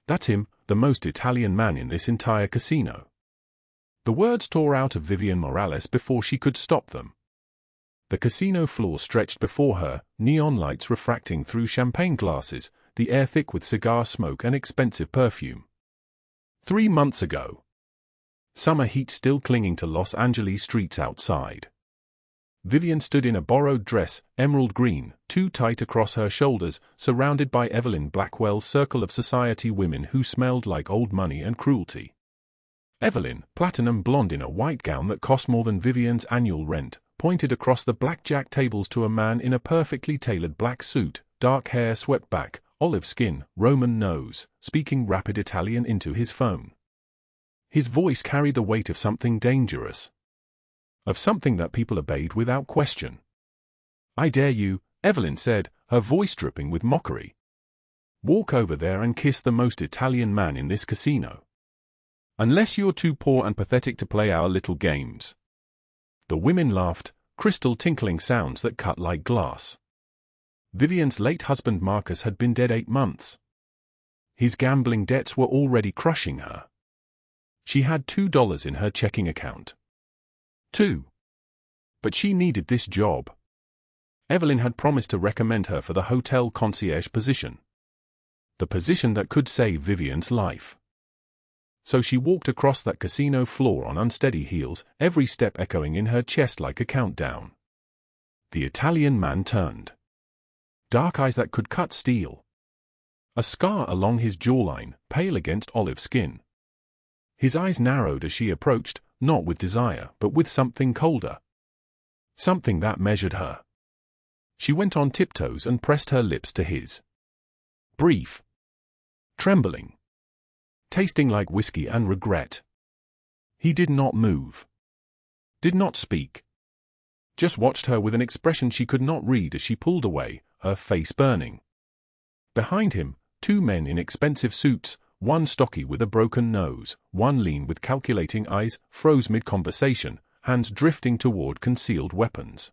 That's him, the most Italian man in this entire casino. The words tore out of Vivien Morales before she could stop them. The casino floor stretched before her, neon lights refracting through champagne glasses, the air thick with cigar smoke and expensive perfume. 3 months ago. Summer heat still clinging to Los Angeles streets outside. Vivien stood in a borrowed dress, emerald green, too tight across her shoulders, surrounded by Evelyn Blackwell's circle of society women who smelled like old money and cruelty. Evelyn, platinum blonde in a white gown that cost more than Vivien's annual rent, pointed across the blackjack tables to a man in a perfectly tailored black suit, dark hair swept back, olive skin, Roman nose, speaking rapid Italian into his phone. His voice carried the weight of something dangerous. Of something that people obeyed without question. "I dare you," Evelyn said, her voice dripping with mockery. "Walk over there and kiss the most Italian man in this casino. Unless you're too poor and pathetic to play our little games." The women laughed, crystal tinkling sounds that cut like glass. Vivien's late husband Marcus had been dead 8 months. His gambling debts were already crushing her. She had $2 in her checking account. 2. But she needed this job. Evelyn had promised to recommend her for the hotel concierge position. The position that could save Vivien's life. So she walked across that casino floor on unsteady heels, every step echoing in her chest like a countdown. The Italian man turned. Dark eyes that could cut steel. A scar along his jawline, pale against olive skin. His eyes narrowed as she approached, not with desire, but with something colder. Something that measured her. She went on tiptoes and pressed her lips to his. Brief. Trembling. Tasting like whiskey and regret. He did not move. Did not speak. Just watched her with an expression she could not read as she pulled away, her face burning. Behind him, 2 men in expensive suits, one stocky with a broken nose, one lean with calculating eyes, froze mid-conversation, hands drifting toward concealed weapons.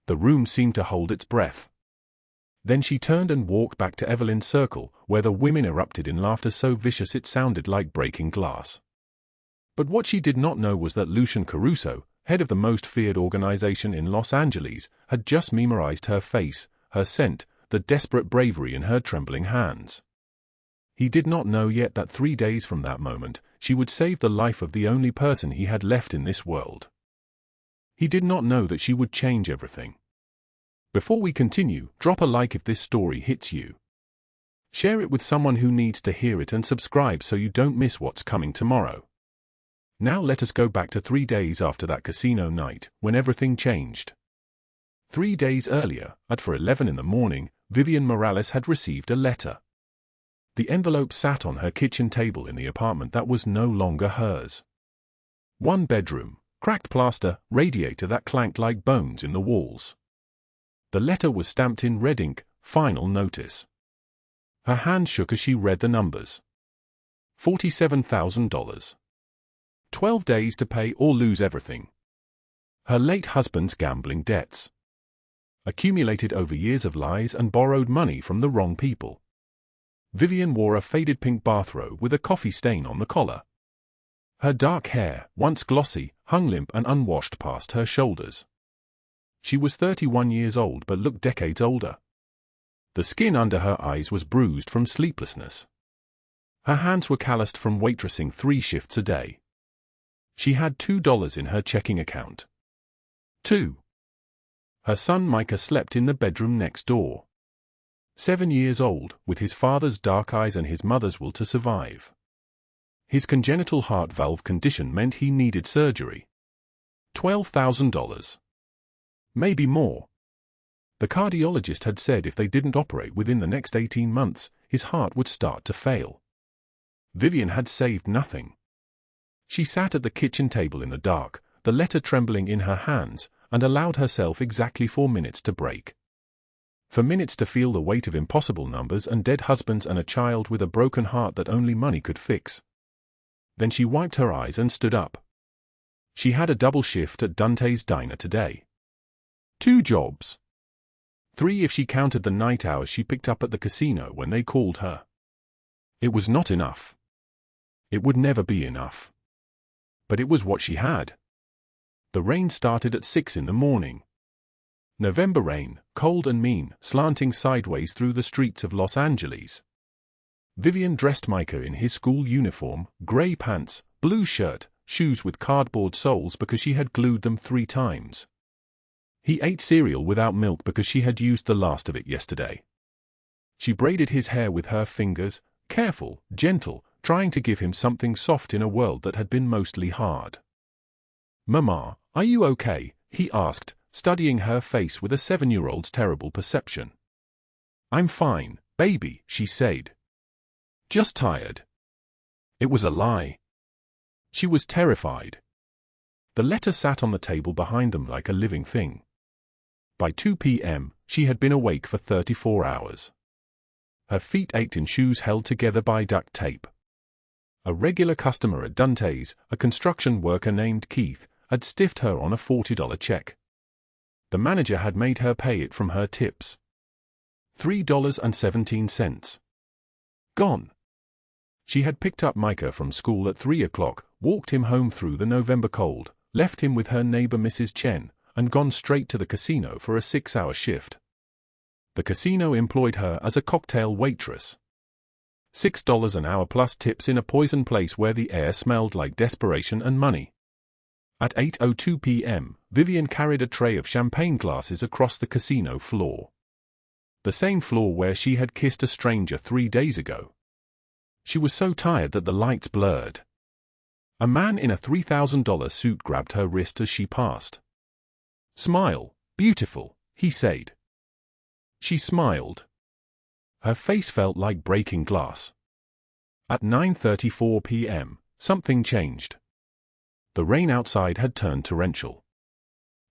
The room seemed to hold its breath. Then she turned and walked back to Evelyn's circle, where the women erupted in laughter so vicious it sounded like breaking glass. But what she did not know was that Lucian Caruso, head of the most feared organization in Los Angeles, had just memorized her face, her scent, the desperate bravery in her trembling hands. He did not know yet that 3 days from that moment, she would save the life of the only person he had left in this world. He did not know that she would change everything. Before we continue, drop a like if this story hits you. Share it with someone who needs to hear it and subscribe so you don't miss what's coming tomorrow. Now let us go back to 3 days after that casino night, when everything changed. 3 days earlier, at 11 in the morning, Vivien Morales had received a letter. The envelope sat on her kitchen table in the apartment that was no longer hers. 1 bedroom, cracked plaster, radiator that clanked like bones in the walls. The letter was stamped in red ink, final notice. Her hand shook as she read the numbers. $47,000. 12 days to pay or lose everything. Her late husband's gambling debts. Accumulated over years of lies and borrowed money from the wrong people. Vivien wore a faded pink bathrobe with a coffee stain on the collar. Her dark hair, once glossy, hung limp and unwashed past her shoulders. She was 31 years old but looked decades older. The skin under her eyes was bruised from sleeplessness. Her hands were calloused from waitressing 3 shifts a day. She had $2 in her checking account. 2. Her son Micah slept in the bedroom next door. 7 years old, with his father's dark eyes and his mother's will to survive. His congenital heart valve condition meant he needed surgery. $12,000. Maybe more. The cardiologist had said if they didn't operate within the next 18 months, his heart would start to fail. Vivien had saved nothing. She sat at the kitchen table in the dark, the letter trembling in her hands, and allowed herself exactly 4 minutes to break. For minutes to feel the weight of impossible numbers and dead husbands and a child with a broken heart that only money could fix. Then she wiped her eyes and stood up. She had a double shift at Dante's diner today. 2 jobs. 3 if she counted the night hours she picked up at the casino when they called her. It was not enough. It would never be enough. But it was what she had. The rain started at 6 in the morning. November rain, cold and mean, slanting sideways through the streets of Los Angeles. Vivien dressed Micah in his school uniform, grey pants, blue shirt, shoes with cardboard soles because she had glued them 3 times. He ate cereal without milk because she had used the last of it yesterday. She braided his hair with her fingers, careful, gentle, trying to give him something soft in a world that had been mostly hard. "Mama, are you okay?" he asked, studying her face with a 7-year-old's terrible perception. "I'm fine, baby," she said. "Just tired." It was a lie. She was terrified. The letter sat on the table behind them like a living thing. By 2 p.m., she had been awake for 34 hours. Her feet ached in shoes held together by duct tape. A regular customer at Dante's, a construction worker named Keith, had stiffed her on a $40 check. The manager had made her pay it from her tips. $3.17. Gone. She had picked up Micah from school at 3 o'clock, walked him home through the November cold, left him with her neighbor Mrs. Chen, and gone straight to the casino for a 6-hour shift. The casino employed her as a cocktail waitress. $6 an hour plus tips in a poison place where the air smelled like desperation and money. At 8:02 p.m., Vivien carried a tray of champagne glasses across the casino floor. The same floor where she had kissed a stranger 3 days ago. She was so tired that the lights blurred. A man in a $3,000 suit grabbed her wrist as she passed. "Smile, beautiful," he said. She smiled. Her face felt like breaking glass. At 9:34 p.m., something changed. The rain outside had turned torrential.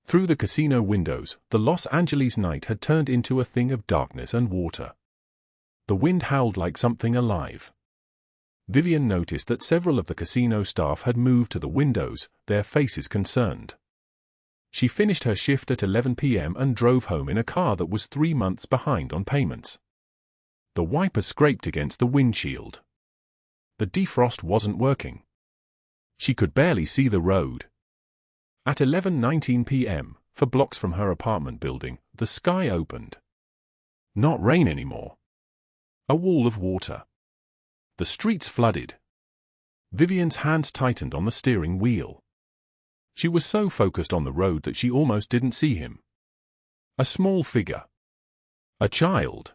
Through the casino windows, the Los Angeles night had turned into a thing of darkness and water. The wind howled like something alive. Vivien noticed that several of the casino staff had moved to the windows, their faces concerned. She finished her shift at 11 p.m. and drove home in a car that was 3 months behind on payments. The wiper scraped against the windshield. The defrost wasn't working. She could barely see the road. At 11:19 p.m., for blocks from her apartment building, the sky opened. Not rain anymore. A wall of water. The streets flooded. Vivien's hands tightened on the steering wheel. She was so focused on the road that she almost didn't see him. A small figure. A child.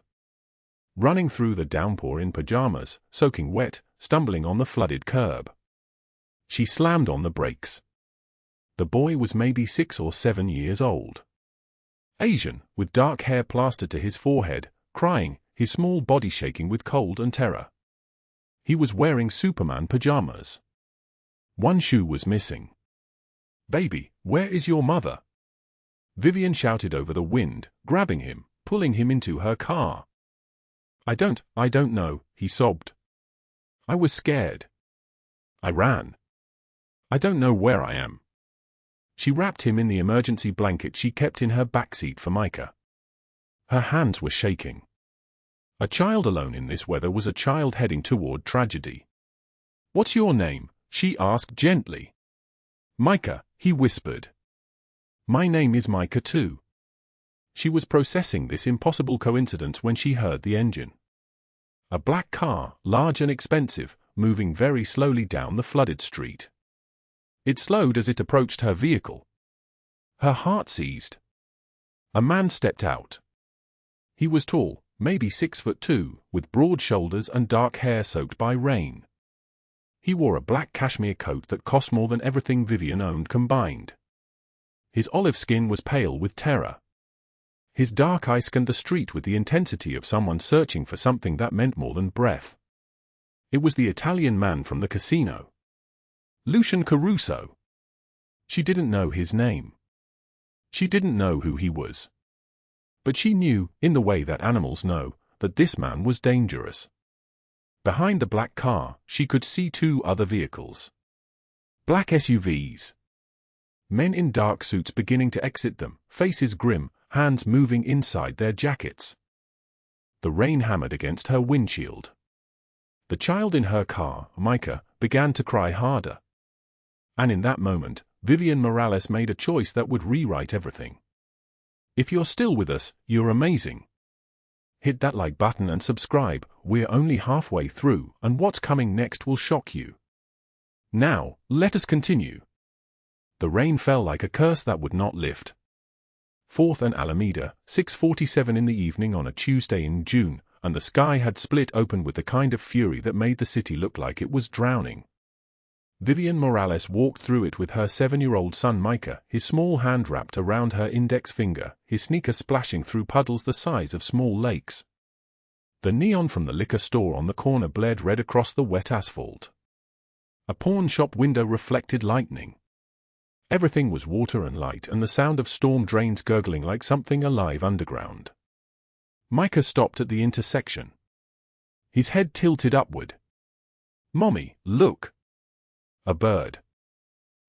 Running through the downpour in pajamas, soaking wet, stumbling on the flooded curb. She slammed on the brakes. The boy was maybe 6 or 7 years old. Asian, with dark hair plastered to his forehead, crying, his small body shaking with cold and terror. He was wearing Superman pajamas. One shoe was missing. "Baby, where is your mother?" Vivien shouted over the wind, grabbing him, pulling him into her car. I don't know," he sobbed. "I was scared. I ran. I don't know where I am." She wrapped him in the emergency blanket she kept in her backseat for Micah. Her hands were shaking. A child alone in this weather was a child heading toward tragedy. "What's your name?" she asked gently. "Micah," he whispered. "My name is Micah too." She was processing this impossible coincidence when she heard the engine. A black car, large and expensive, moving very slowly down the flooded street. It slowed as it approached her vehicle. Her heart seized. A man stepped out. He was tall, maybe 6'2", with broad shoulders and dark hair soaked by rain. He wore a black cashmere coat that cost more than everything Vivien owned combined. His olive skin was pale with terror. His dark eyes scanned the street with the intensity of someone searching for something that meant more than breath. It was the Italian man from the casino. Lucian Caruso. She didn't know his name. She didn't know who he was. But she knew, in the way that animals know, that this man was dangerous. Behind the black car, she could see 2 other vehicles. Black SUVs. Men in dark suits beginning to exit them, faces grim, hands moving inside their jackets. The rain hammered against her windshield. The child in her car, Micah, began to cry harder. And in that moment, Vivien Morales made a choice that would rewrite everything. If you're still with us, you're amazing. Hit that like button and subscribe. We're only halfway through, and what's coming next will shock you. Now, let us continue. The rain fell like a curse that would not lift. 4th and Alameda, 6:47 in the evening on a Tuesday in June, and the sky had split open with the kind of fury that made the city look like it was drowning. Vivien Morales walked through it with her 7-year-old son Micah, his small hand wrapped around her index finger, his sneaker splashing through puddles the size of small lakes. The neon from the liquor store on the corner blared red across the wet asphalt. A pawn shop window reflected lightning. Everything was water and light and the sound of storm drains gurgling like something alive underground. Micah stopped at the intersection. His head tilted upward. "Mommy, look!" A bird.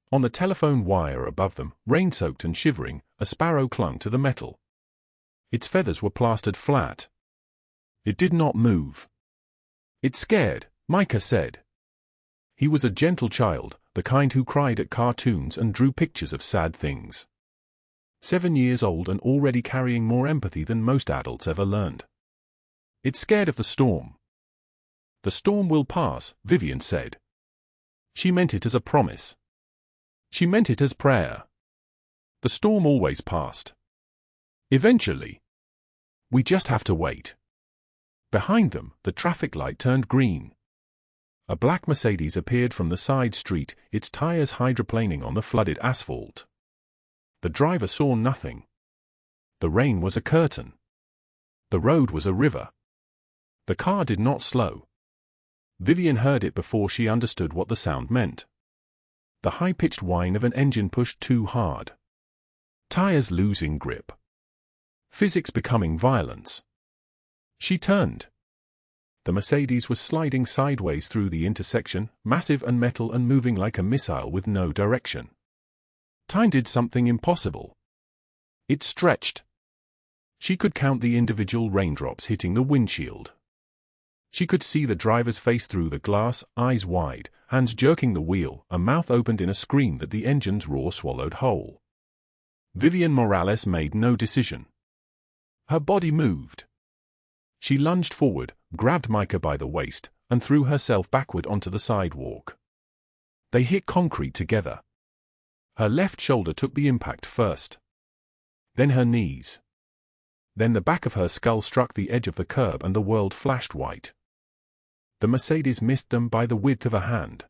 On the telephone wire above them, rain-soaked and shivering, a sparrow clung to the metal. Its feathers were plastered flat. It did not move. "It's scared," Micah said. He was a gentle child, the kind who cried at cartoons and drew pictures of sad things. 7 years old and already carrying more empathy than most adults ever learned. "It's scared of the storm." "The storm will pass," Vivien said. She meant it as a promise. She meant it as prayer. The storm always passed. Eventually. We just have to wait. Behind them, the traffic light turned green. A black Mercedes appeared from the side street, its tires hydroplaning on the flooded asphalt. The driver saw nothing. The rain was a curtain. The road was a river. The car did not slow. Vivien heard it before she understood what the sound meant. The high-pitched whine of an engine pushed too hard. Tires losing grip. Physics becoming violence. She turned. The Mercedes was sliding sideways through the intersection, massive and metal and moving like a missile with no direction. Time did something impossible. It stretched. She could count the individual raindrops hitting the windshield. She could see the driver's face through the glass, eyes wide, hands jerking the wheel, a mouth opened in a scream that the engine's roar swallowed whole. Vivien Morales made no decision. Her body moved. She lunged forward, grabbed Micah by the waist, and threw herself backward onto the sidewalk. They hit concrete together. Her left shoulder took the impact first. Then her knees. Then the back of her skull struck the edge of the curb and the world flashed white. The Mercedes missed them by the width of a hand.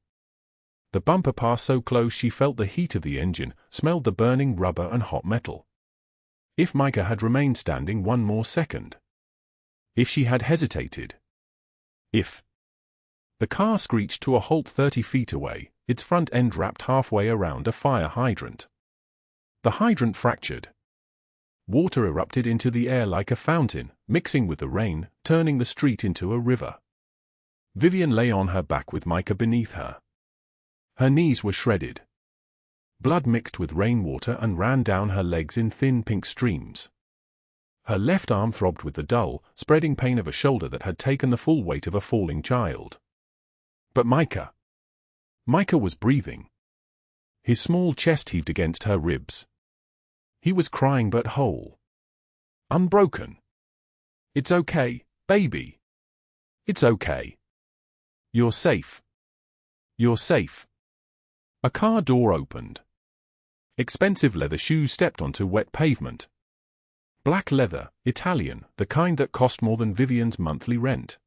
The bumper passed so close she felt the heat of the engine, smelled the burning rubber and hot metal. If Micah had remained standing one more second. If she had hesitated. If. The car screeched to a halt 30 feet away, its front end wrapped halfway around a fire hydrant. The hydrant fractured. Water erupted into the air like a fountain, mixing with the rain, turning the street into a river. Vivien lay on her back with Micah beneath her. Her knees were shredded. Blood mixed with rainwater and ran down her legs in thin pink streams. Her left arm throbbed with the dull, spreading pain of a shoulder that had taken the full weight of a falling child. But Micah was breathing. His small chest heaved against her ribs. He was crying but whole. Unbroken. "It's okay, baby. It's okay. You're safe. You're safe." A car door opened. Expensive leather shoes stepped onto wet pavement. Black leather, Italian, the kind that cost more than Vivien's monthly rent.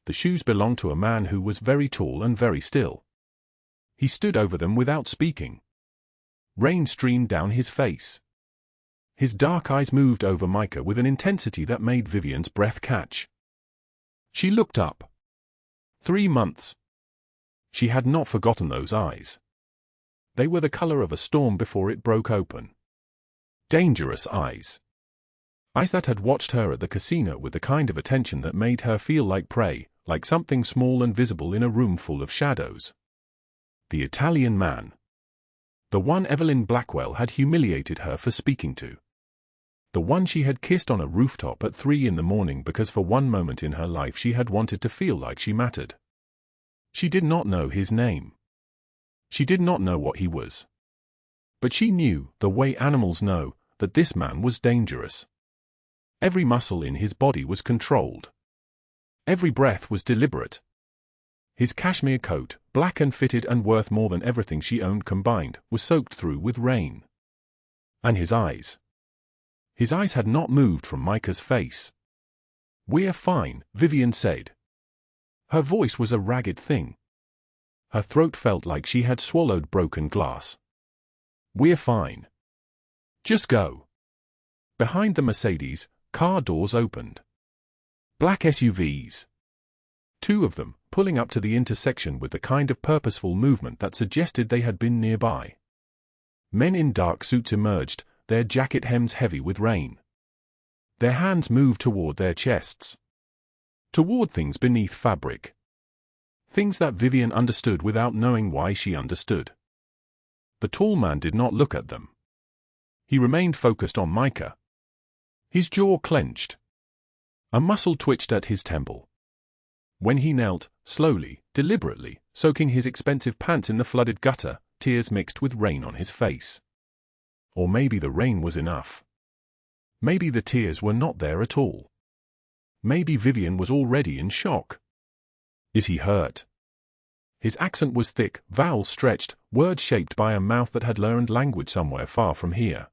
The shoes belonged to a man who was very tall and very still. He stood over them without speaking. Rain streamed down his face. His dark eyes moved over Micah with an intensity that made Vivien's breath catch. She looked up. 3 months. She had not forgotten those eyes. They were the color of a storm before it broke open. Dangerous eyes. Eyes that had watched her at the casino with the kind of attention that made her feel like prey, like something small and visible in a room full of shadows. The Italian man. The one Evelyn Blackwell had humiliated her for speaking to. The one she had kissed on a rooftop at 3 in the morning because for one moment in her life she had wanted to feel like she mattered. She did not know his name. She did not know what he was. But she knew, the way animals know, that this man was dangerous. Every muscle in his body was controlled. Every breath was deliberate. His cashmere coat, black and fitted and worth more than everything she owned combined, was soaked through with rain. And his eyes. His eyes had not moved from Micah's face. "We're fine," Vivien said. Her voice was a ragged thing. Her throat felt like she had swallowed broken glass. "We're fine. Just go." Behind the Mercedes, car doors opened. Black SUVs. 2 of them, pulling up to the intersection with the kind of purposeful movement that suggested they had been nearby. Men in dark suits emerged, their jacket hems heavy with rain. Their hands moved toward their chests. Toward things beneath fabric. Things that Vivien understood without knowing why she understood. The tall man did not look at them. He remained focused on Micah. His jaw clenched. A muscle twitched at his temple. When he knelt, slowly, deliberately, soaking his expensive pants in the flooded gutter, tears mixed with rain on his face. Or maybe the rain was enough. Maybe the tears were not there at all. Maybe Vivien was already in shock. "Is he hurt?" His accent was thick, vowels stretched, words shaped by a mouth that had learned language somewhere far from here.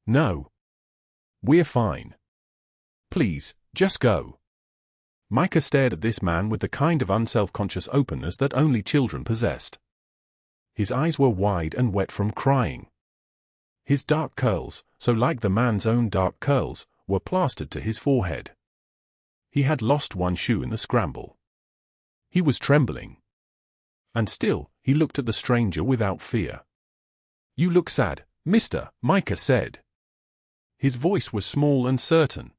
"No. We're fine. Please, just go." Micah stared at this man with the kind of unself-conscious openness that only children possessed. His eyes were wide and wet from crying. His dark curls, so like the man's own dark curls, were plastered to his forehead. He had lost one shoe in the scramble. He was trembling. And still, he looked at the stranger without fear. "You look sad, mister," Micah said. His voice was small and certain.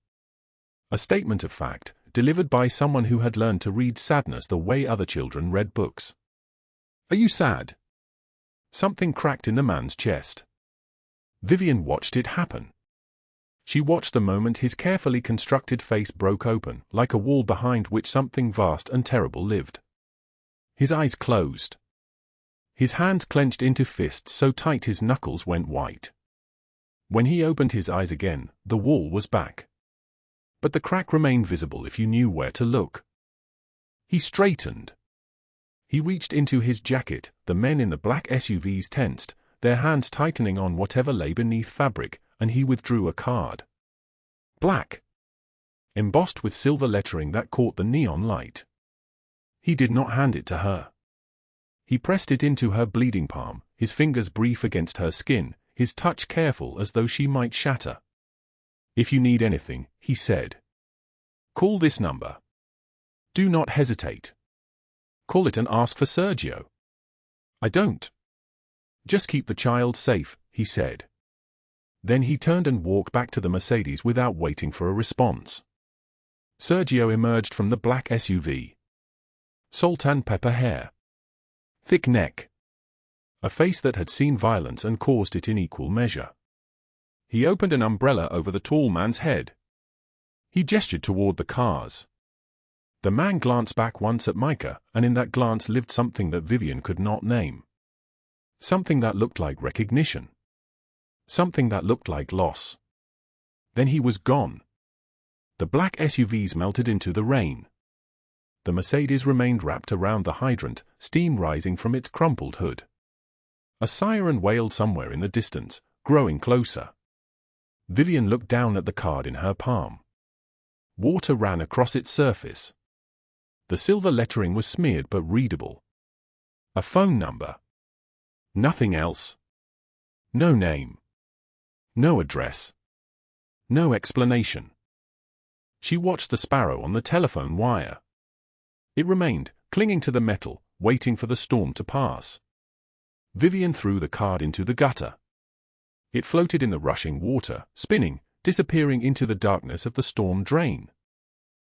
A statement of fact, delivered by someone who had learned to read sadness the way other children read books. "Are you sad?" Something cracked in the man's chest. Vivien watched it happen. She watched the moment his carefully constructed face broke open, like a wall behind which something vast and terrible lived. His eyes closed. His hands clenched into fists so tight his knuckles went white. When he opened his eyes again, the wall was back. But the crack remained visible if you knew where to look. He straightened. He reached into his jacket, the men in the black SUVs tensed, their hands tightening on whatever lay beneath fabric, and he withdrew a card. Black. Embossed with silver lettering that caught the neon light. He did not hand it to her. He pressed it into her bleeding palm, his fingers brief against her skin, his touch careful as though she might shatter. "If you need anything," he said, "call this number. Do not hesitate. Call it and ask for Sergio." "I don't." "Just keep the child safe," he said. Then he turned and walked back to the Mercedes without waiting for a response. Sergio emerged from the black SUV. Salt and pepper hair. Thick neck. A face that had seen violence and caused it in equal measure. He opened an umbrella over the tall man's head. He gestured toward the cars. The man glanced back once at Micah, and in that glance lived something that Vivien could not name. Something that looked like recognition. Something that looked like loss. Then he was gone. The black SUVs melted into the rain. The Mercedes remained wrapped around the hydrant, steam rising from its crumpled hood. A siren wailed somewhere in the distance, growing closer. Vivien looked down at the card in her palm. Water ran across its surface. The silver lettering was smeared but readable. A phone number. Nothing else. No name. No address. No explanation. She watched the sparrow on the telephone wire. It remained, clinging to the metal, waiting for the storm to pass. Vivien threw the card into the gutter. It floated in the rushing water, spinning, disappearing into the darkness of the storm drain.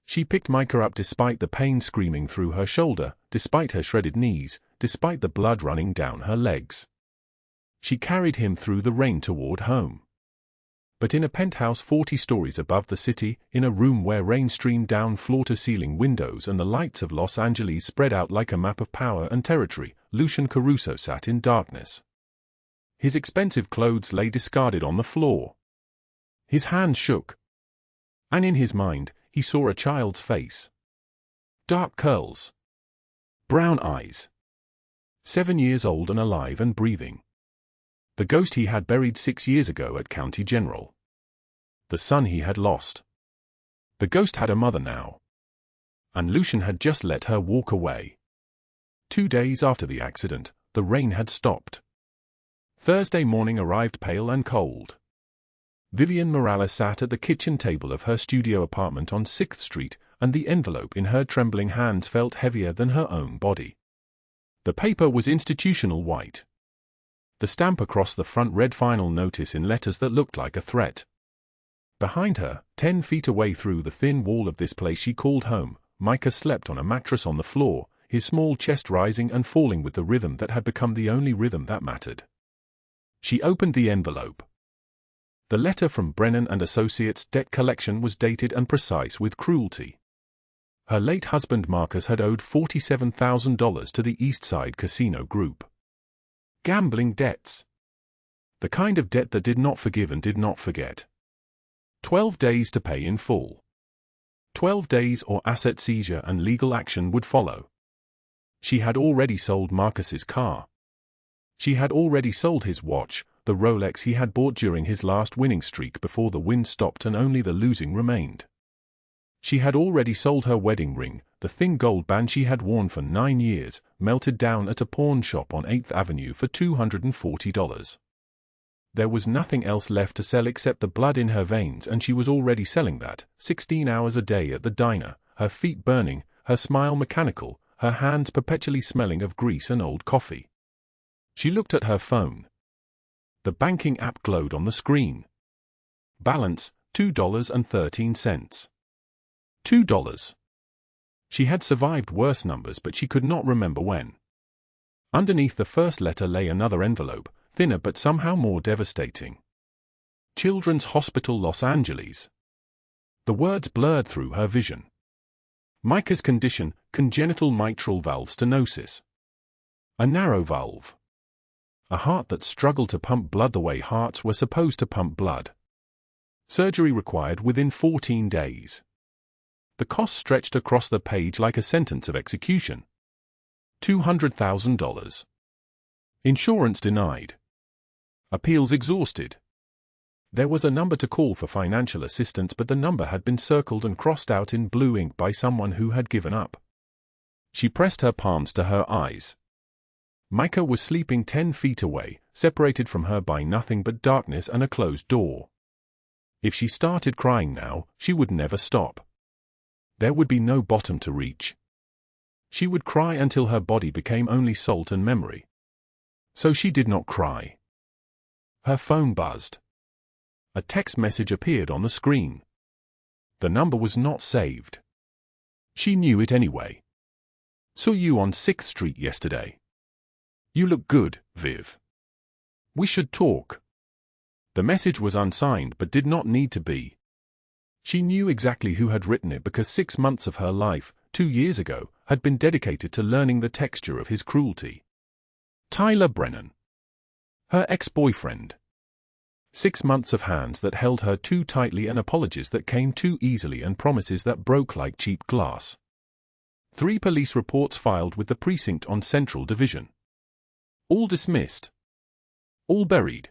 She picked Micah up despite the pain screaming through her shoulder, despite her shredded knees, despite the blood running down her legs. She carried him through the rain toward home. But in a penthouse 40 stories above the city, in a room where rain streamed down floor-to-ceiling windows and the lights of Los Angeles spread out like a map of power and territory, Lucian Caruso sat in darkness. His expensive clothes lay discarded on the floor. His hands shook. And in his mind, he saw a child's face. Dark curls. Brown eyes. 7 years old and alive and breathing. The ghost he had buried 6 years ago at County General. The son he had lost. The ghost had a mother now. And Lucian had just let her walk away. 2 days after the accident, the rain had stopped. Thursday morning arrived pale and cold. Vivien Morales sat at the kitchen table of her studio apartment on 6th Street, and the envelope in her trembling hands felt heavier than her own body. The paper was institutional white. The stamp across the front read final notice in letters that looked like a threat. Behind her, 10 feet away through the thin wall of this place she called home, Micah slept on a mattress on the floor, his small chest rising and falling with the rhythm that had become the only rhythm that mattered. She opened the envelope. The letter from Brennan and Associates debt collection was dated and precise with cruelty. Her late husband Marcus had owed $47,000 to the Eastside Casino Group. Gambling debts. The kind of debt that did not forgive and did not forget. 12 days to pay in full. 12 days or asset seizure and legal action would follow. She had already sold Marcus's car. She had already sold his watch, the Rolex he had bought during his last winning streak before the win stopped and only the losing remained. She had already sold her wedding ring, the thin gold band she had worn for 9 years, melted down at a pawn shop on 8th Avenue for $240. There was nothing else left to sell except the blood in her veins, and she was already selling that, 16 hours a day at the diner, her feet burning, her smile mechanical, her hands perpetually smelling of grease and old coffee. She looked at her phone. The banking app glowed on the screen. Balance, $2.13. $2. She had survived worse numbers, but she could not remember when. Underneath the first letter lay another envelope, thinner but somehow more devastating. Children's Hospital Los Angeles. The words blurred through her vision. Micah's condition, congenital mitral valve stenosis. A narrow valve. A heart that struggled to pump blood the way hearts were supposed to pump blood. Surgery required within 14 days. The cost stretched across the page like a sentence of execution. $200,000. Insurance denied. Appeals exhausted. There was a number to call for financial assistance, but the number had been circled and crossed out in blue ink by someone who had given up. She pressed her palms to her eyes. Micah was sleeping 10 feet away, separated from her by nothing but darkness and a closed door. If she started crying now, she would never stop. There would be no bottom to reach. She would cry until her body became only salt and memory. So she did not cry. Her phone buzzed. A text message appeared on the screen. The number was not saved. She knew it anyway. Saw you on 6th Street yesterday. You look good, Viv. We should talk. The message was unsigned but did not need to be. She knew exactly who had written it because 6 months of her life, 2 years ago, had been dedicated to learning the texture of his cruelty. Tyler Brennan. Her ex-boyfriend. 6 months of hands that held her too tightly and apologies that came too easily and promises that broke like cheap glass. 3 police reports filed with the precinct on Central Division. All dismissed. All buried.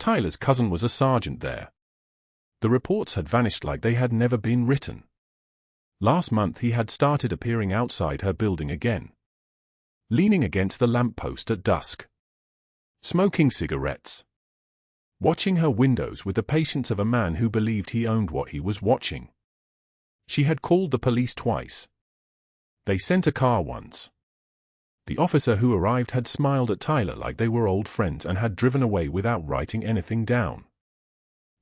Tyler's cousin was a sergeant there. The reports had vanished like they had never been written. Last month he had started appearing outside her building again. Leaning against the lamppost at dusk. Smoking cigarettes. Watching her windows with the patience of a man who believed he owned what he was watching. She had called the police twice. They sent a car once. The officer who arrived had smiled at Tyler like they were old friends and had driven away without writing anything down.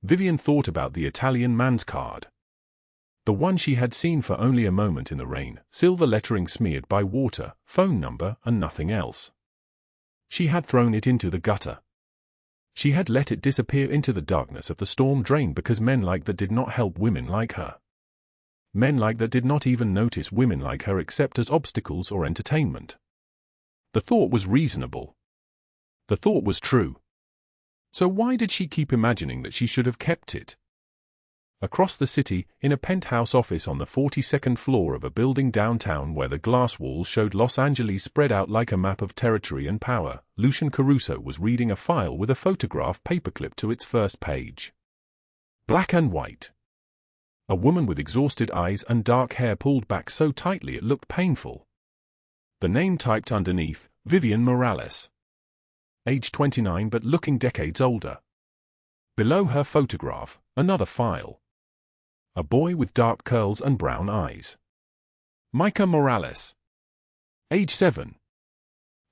Vivien thought about the Italian man's card. The one she had seen for only a moment in the rain, silver lettering smeared by water, phone number and nothing else. She had thrown it into the gutter. She had let it disappear into the darkness of the storm drain because men like that did not help women like her. Men like that did not even notice women like her except as obstacles or entertainment. The thought was reasonable. The thought was true. So why did she keep imagining that she should have kept it? Across the city, in a penthouse office on the 42nd floor of a building downtown where the glass walls showed Los Angeles spread out like a map of territory and power, Lucian Caruso was reading a file with a photograph paperclipped to its first page. Black and white. A woman with exhausted eyes and dark hair pulled back so tightly it looked painful. The name typed underneath, Vivien Morales. Age 29 but looking decades older. Below her photograph, another file. A boy with dark curls and brown eyes. Micah Morales. Age 7.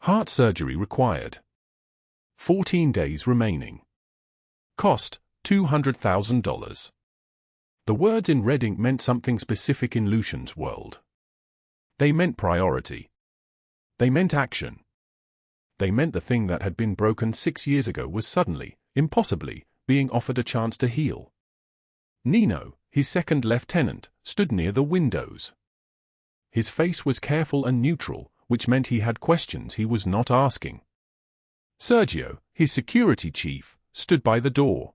Heart surgery required. 14 days remaining. Cost, $200,000. The words in red ink meant something specific in Lucian's world. They meant priority. They meant action. They meant the thing that had been broken 6 years ago was suddenly, impossibly, being offered a chance to heal. Nino, his second lieutenant, stood near the windows. His face was careful and neutral, which meant he had questions he was not asking. Sergio, his security chief, stood by the door.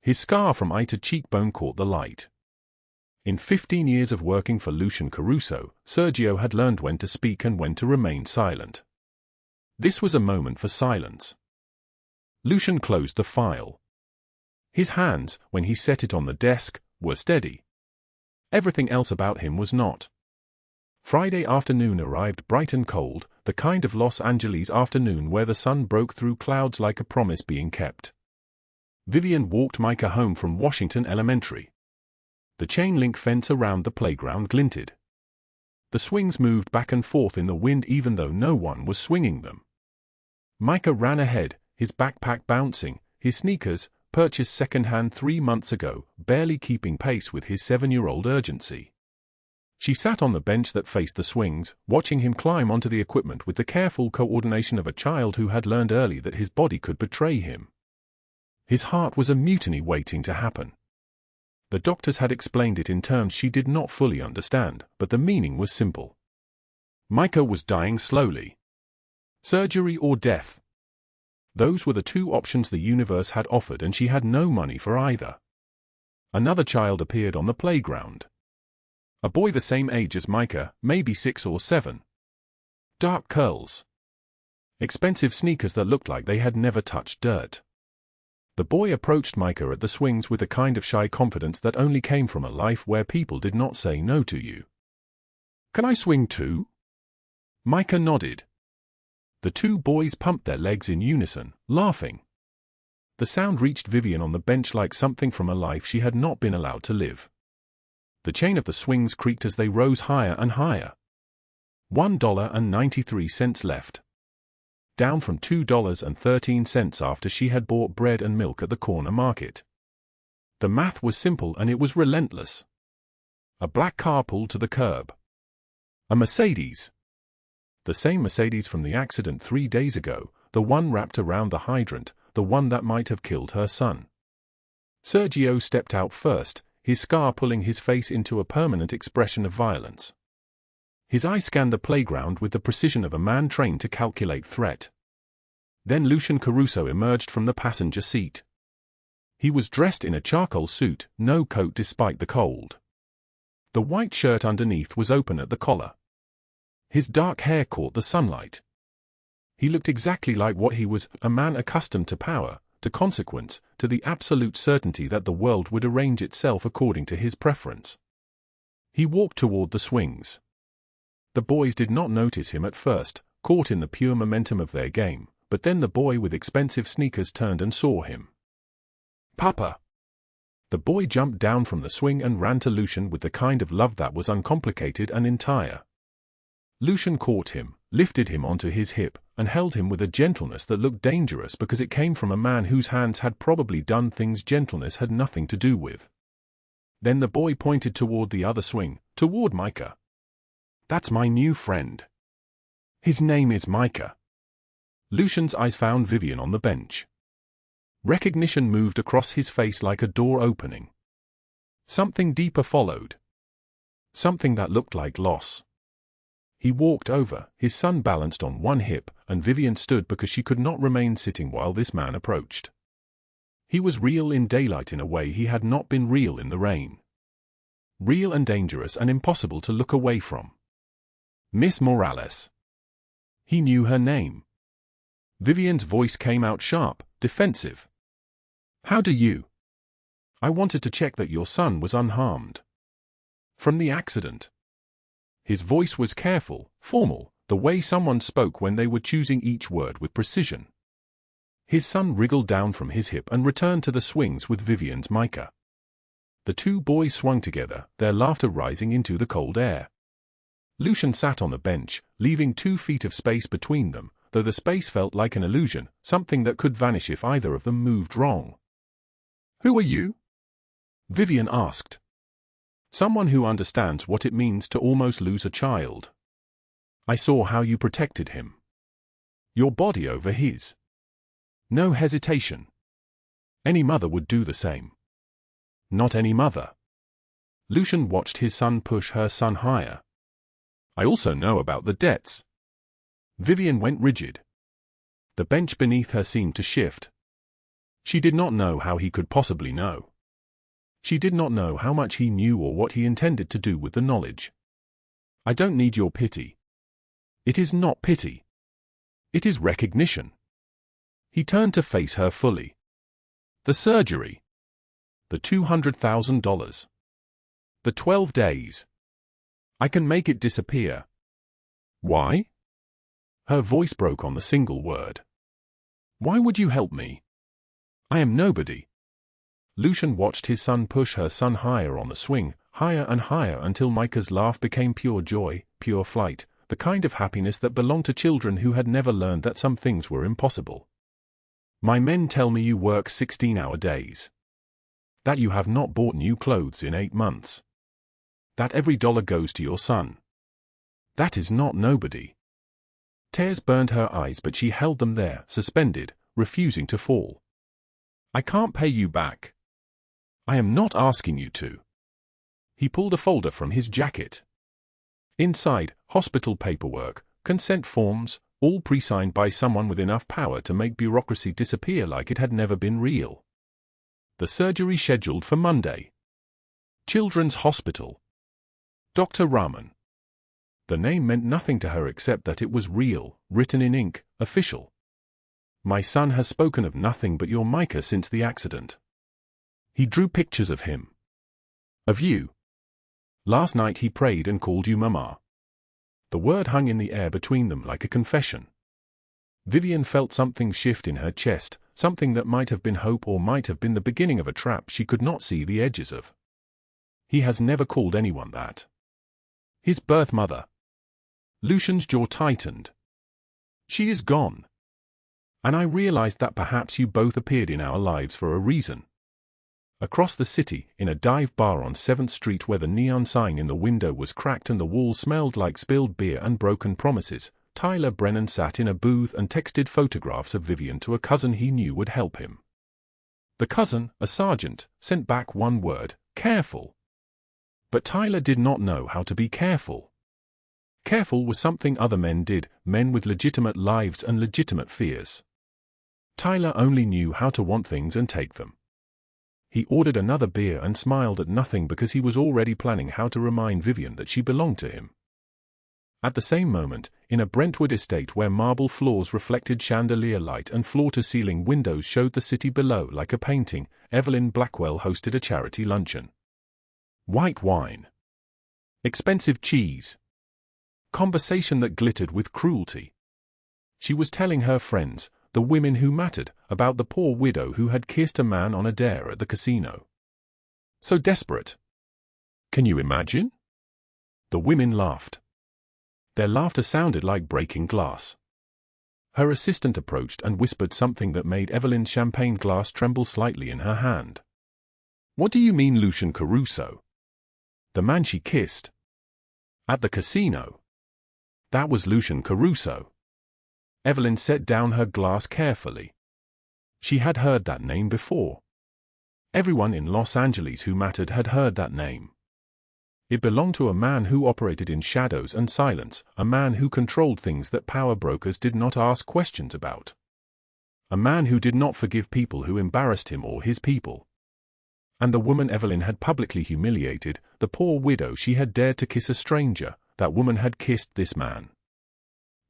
His scar from eye to cheekbone caught the light. In 15 years of working for Lucian Caruso, Sergio had learned when to speak and when to remain silent. This was a moment for silence. Lucian closed the file. His hands, when he set it on the desk, were steady. Everything else about him was not. Friday afternoon arrived bright and cold, the kind of Los Angeles afternoon where the sun broke through clouds like a promise being kept. Vivien walked Micah home from Washington Elementary. The chain-link fence around the playground glinted. The swings moved back and forth in the wind even though no one was swinging them. Micah ran ahead, his backpack bouncing, his sneakers, purchased second-hand 3 months ago, barely keeping pace with his 7-year-old urgency. She sat on the bench that faced the swings, watching him climb onto the equipment with the careful coordination of a child who had learned early that his body could betray him. His heart was a mutiny waiting to happen. The doctors had explained it in terms she did not fully understand, but the meaning was simple. Micah was dying slowly. Surgery or death. Those were the 2 options the universe had offered and she had no money for either. Another child appeared on the playground. A boy the same age as Micah, maybe 6 or 7. Dark curls. Expensive sneakers that looked like they had never touched dirt. The boy approached Micah at the swings with a kind of shy confidence that only came from a life where people did not say no to you. "Can I swing too?" Micah nodded. The 2 boys pumped their legs in unison, laughing. The sound reached Vivien on the bench like something from a life she had not been allowed to live. The chain of the swings creaked as they rose higher and higher. $1.93 left. Down from $2.13 after she had bought bread and milk at the corner market. The math was simple and it was relentless. A black car pulled to the curb. A Mercedes. The same Mercedes from the accident 3 days ago, the one wrapped around the hydrant, the one that might have killed her son. Sergio stepped out first, his scar pulling his face into a permanent expression of violence. His eye scanned the playground with the precision of a man trained to calculate threat. Then Lucian Caruso emerged from the passenger seat. He was dressed in a charcoal suit, no coat despite the cold. The white shirt underneath was open at the collar. His dark hair caught the sunlight. He looked exactly like what he was, a man accustomed to power, to consequence, to the absolute certainty that the world would arrange itself according to his preference. He walked toward the swings. The boys did not notice him at first, caught in the pure momentum of their game, but then the boy with expensive sneakers turned and saw him. "Papa!" The boy jumped down from the swing and ran to Lucian with the kind of love that was uncomplicated and entire. Lucian caught him, lifted him onto his hip, and held him with a gentleness that looked dangerous because it came from a man whose hands had probably done things gentleness had nothing to do with. Then the boy pointed toward the other swing, toward Micah. "That's my new friend. His name is Micah." Lucian's eyes found Vivien on the bench. Recognition moved across his face like a door opening. Something deeper followed. Something that looked like loss. He walked over, his son balanced on one hip, and Vivien stood because she could not remain sitting while this man approached. He was real in daylight in a way he had not been real in the rain. Real and dangerous and impossible to look away from. Miss Morales. He knew her name. Vivien's voice came out sharp, defensive. How do you? I wanted to check that your son was unharmed. From the accident. His voice was careful, formal, the way someone spoke when they were choosing each word with precision. His son wriggled down from his hip and returned to the swings with Vivien's Micah. The two boys swung together, their laughter rising into the cold air. Lucian sat on the bench, leaving 2 feet of space between them, though the space felt like an illusion, something that could vanish if either of them moved wrong. Who are you? Vivien asked. Someone who understands what it means to almost lose a child. I saw how you protected him. Your body over his. No hesitation. Any mother would do the same. Not any mother. Lucian watched his son push her son higher. I also know about the debts. Vivien went rigid. The bench beneath her seemed to shift. She did not know how he could possibly know. She did not know how much he knew or what he intended to do with the knowledge. I don't need your pity. It is not pity. It is recognition. He turned to face her fully. The surgery. The $200,000. The 12 days. I can make it disappear. Why? Her voice broke on the single word. Why would you help me? I am nobody. Lucian watched his son push her son higher on the swing, higher and higher until Micah's laugh became pure joy, pure flight, the kind of happiness that belonged to children who had never learned that some things were impossible. My men tell me you work 16-hour days. That you have not bought new clothes in 8 months. That every dollar goes to your son. That is not nobody. Tears burned her eyes, but she held them there, suspended, refusing to fall. I can't pay you back. I am not asking you to. He pulled a folder from his jacket. Inside, hospital paperwork, consent forms, all pre-signed by someone with enough power to make bureaucracy disappear like it had never been real. The surgery scheduled for Monday. Children's Hospital. Dr. Rahman. The name meant nothing to her except that it was real, written in ink, official. My son has spoken of nothing but your Micah since the accident. He drew pictures of him. Of you. Last night he prayed and called you Mama. The word hung in the air between them like a confession. Vivien felt something shift in her chest, something that might have been hope or might have been the beginning of a trap she could not see the edges of. He has never called anyone that. His birth mother. Lucian's jaw tightened. She is gone. And I realized that perhaps you both appeared in our lives for a reason. Across the city, in a dive bar on 7th Street where the neon sign in the window was cracked and the walls smelled like spilled beer and broken promises, Tyler Brennan sat in a booth and texted photographs of Vivien to a cousin he knew would help him. The cousin, a sergeant, sent back one word, careful. But Tyler did not know how to be careful. Careful was something other men did, men with legitimate lives and legitimate fears. Tyler only knew how to want things and take them. He ordered another beer and smiled at nothing because he was already planning how to remind Vivien that she belonged to him. At the same moment, in a Brentwood estate where marble floors reflected chandelier light and floor-to-ceiling windows showed the city below like a painting, Evelyn Blackwell hosted a charity luncheon. White wine. Expensive cheese. Conversation that glittered with cruelty. She was telling her friends, the women who mattered, about the poor widow who had kissed a man on a dare at the casino. So desperate. Can you imagine? The women laughed. Their laughter sounded like breaking glass. Her assistant approached and whispered something that made Evelyn's champagne glass tremble slightly in her hand. What do you mean, Lucian Caruso? The man she kissed. At the casino. That was Lucian Caruso. Evelyn set down her glass carefully. She had heard that name before. Everyone in Los Angeles who mattered had heard that name. It belonged to a man who operated in shadows and silence, a man who controlled things that power brokers did not ask questions about. A man who did not forgive people who embarrassed him or his people. And the woman Evelyn had publicly humiliated, the poor widow she had dared to kiss a stranger, that woman had kissed this man.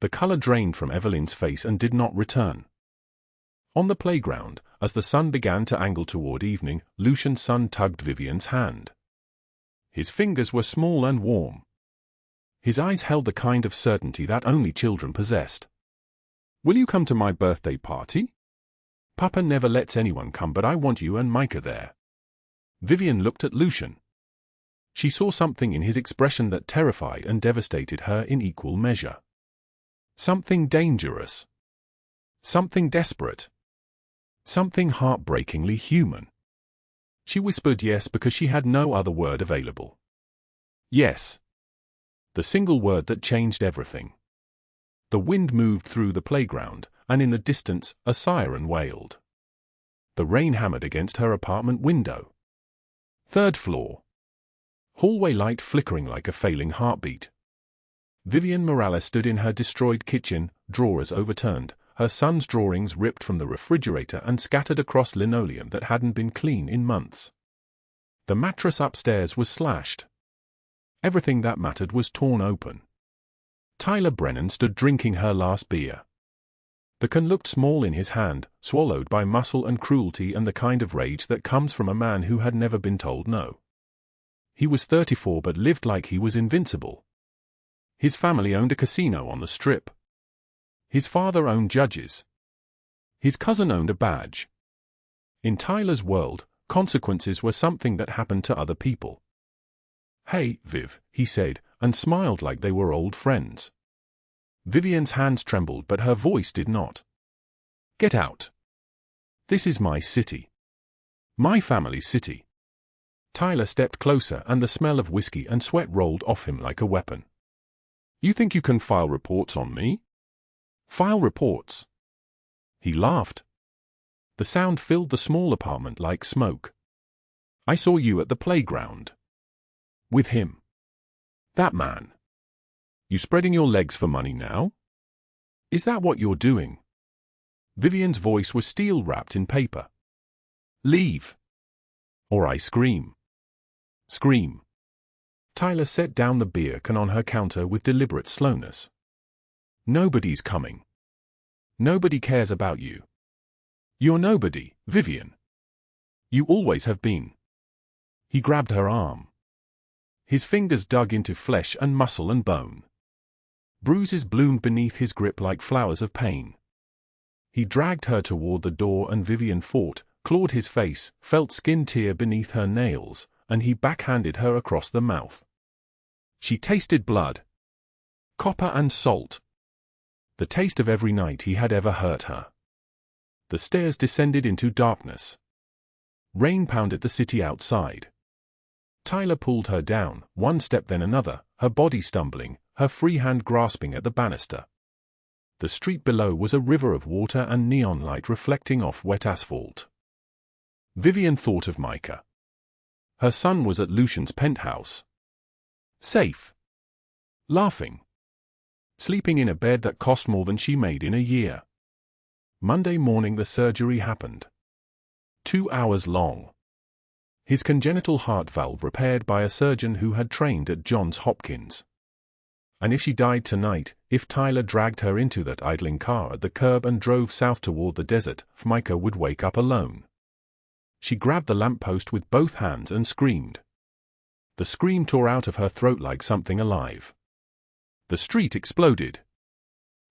The color drained from Evelyn's face and did not return. On the playground, as the sun began to angle toward evening, Lucian's son tugged Vivien's hand. His fingers were small and warm. His eyes held the kind of certainty that only children possessed. "Will you come to my birthday party?" "Papa never lets anyone come, but I want you and Micah there." Vivien looked at Lucian. She saw something in his expression that terrified and devastated her in equal measure. Something dangerous. Something desperate. Something heartbreakingly human. She whispered yes because she had no other word available. Yes. The single word that changed everything. The wind moved through the playground, and in the distance, a siren wailed. The rain hammered against her apartment window. 3rd floor. Hallway light flickering like a failing heartbeat. Vivien Morales stood in her destroyed kitchen, drawers overturned, her son's drawings ripped from the refrigerator and scattered across linoleum that hadn't been clean in months. The mattress upstairs was slashed. Everything that mattered was torn open. Tyler Brennan stood drinking her last beer. The can looked small in his hand, swallowed by muscle and cruelty and the kind of rage that comes from a man who had never been told no. He was 34 but lived like he was invincible. His family owned a casino on the Strip. His father owned judges. His cousin owned a badge. In Tyler's world, consequences were something that happened to other people. "Hey, Viv," he said, and smiled like they were old friends. Vivien's hands trembled but her voice did not. "Get out. This is my city. My family's city." Tyler stepped closer and the smell of whiskey and sweat rolled off him like a weapon. "You think you can file reports on me?" "File reports?" He laughed. The sound filled the small apartment like smoke. "I saw you at the playground. With him. That man. You spreading your legs for money now? Is that what you're doing?" Vivien's voice was steel wrapped in paper. "Leave. Or I scream." "Scream." Tyler set down the beer can on her counter with deliberate slowness. "Nobody's coming. Nobody cares about you. You're nobody, Vivien. You always have been." He grabbed her arm. His fingers dug into flesh and muscle and bone. Bruises bloomed beneath his grip like flowers of pain. He dragged her toward the door and Vivien fought, clawed his face, felt skin tear beneath her nails, and he backhanded her across the mouth. She tasted blood. Copper and salt. The taste of every night he had ever hurt her. The stairs descended into darkness. Rain pounded the city outside. Tyler pulled her down, one step then another, her body stumbling, her free hand grasping at the banister. The street below was a river of water and neon light reflecting off wet asphalt. Vivien thought of Micah. Her son was at Lucian's penthouse. Safe. Laughing. Sleeping in a bed that cost more than she made in a year. Monday morning the surgery happened. 2 hours long. His congenital heart valve repaired by a surgeon who had trained at Johns Hopkins. And if she died tonight, if Tyler dragged her into that idling car at the curb and drove south toward the desert, Micah would wake up alone. She grabbed the lamppost with both hands and screamed. The scream tore out of her throat like something alive. The street exploded.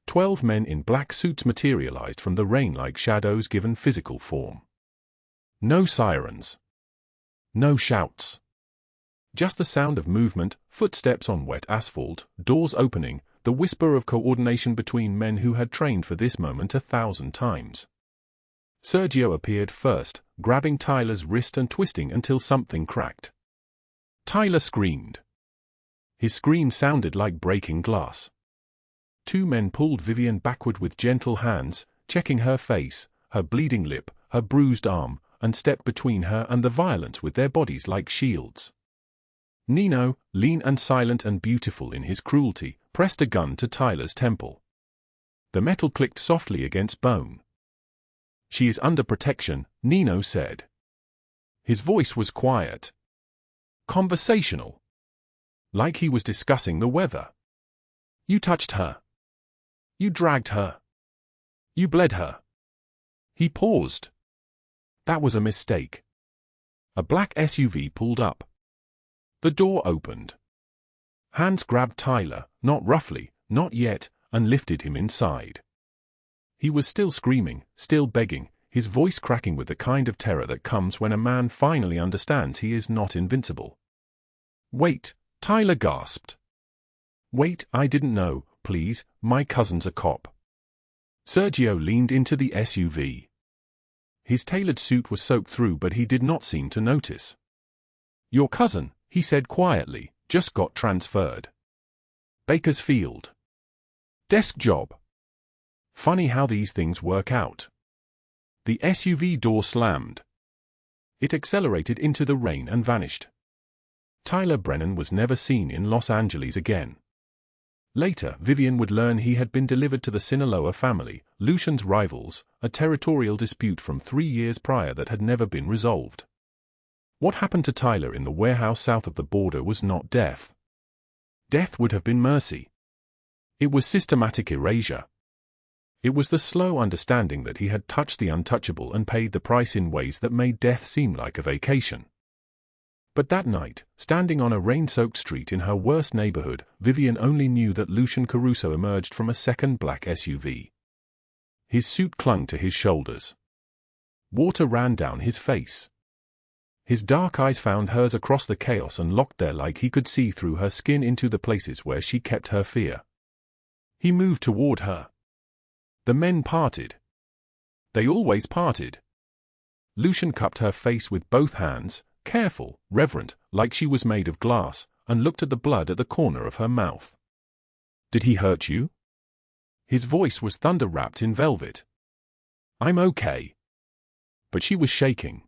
12 men in black suits materialized from the rain like shadows given physical form. No sirens. No shouts. Just the sound of movement, footsteps on wet asphalt, doors opening, the whisper of coordination between men who had trained for this moment 1,000 times. Sergio appeared first, grabbing Tyler's wrist and twisting until something cracked. Tyler screamed. His scream sounded like breaking glass. 2 men pulled Vivien backward with gentle hands, checking her face, her bleeding lip, her bruised arm, and stepped between her and the violence with their bodies like shields. Nino, lean and silent and beautiful in his cruelty, pressed a gun to Tyler's temple. The metal clicked softly against bone. "She is under protection," Nino said. His voice was quiet, conversational, like he was discussing the weather. "You touched her. You dragged her. You bled her." He paused. That was a mistake. A black SUV pulled up. The door opened. Hands grabbed Tyler, not roughly, not yet, and lifted him inside. He was still screaming, still begging, his voice cracking with the kind of terror that comes when a man finally understands he is not invincible. "Wait," Tyler gasped. "Wait, I didn't know, please, my cousin's a cop." Sergio leaned into the SUV. His tailored suit was soaked through, but he did not seem to notice. "Your cousin," he said quietly, "just got transferred. Bakersfield. Desk job. Funny how these things work out." The SUV door slammed. It accelerated into the rain and vanished. Tyler Brennan was never seen in Los Angeles again. Later, Vivien would learn he had been delivered to the Sinaloa family, Lucian's rivals, a territorial dispute from 3 years prior that had never been resolved. What happened to Tyler in the warehouse south of the border was not death. Death would have been mercy. It was systematic erasure. It was the slow understanding that he had touched the untouchable and paid the price in ways that made death seem like a vacation. But that night, standing on a rain-soaked street in her worst neighborhood, Vivien only knew that Lucian Caruso emerged from a second black SUV. His suit clung to his shoulders. Water ran down his face. His dark eyes found hers across the chaos and locked there like he could see through her skin into the places where she kept her fear. He moved toward her. The men parted. They always parted. Lucian cupped her face with both hands, careful, reverent, like she was made of glass, and looked at the blood at the corner of her mouth. "Did he hurt you?" His voice was thunder-wrapped in velvet. "I'm okay." But she was shaking.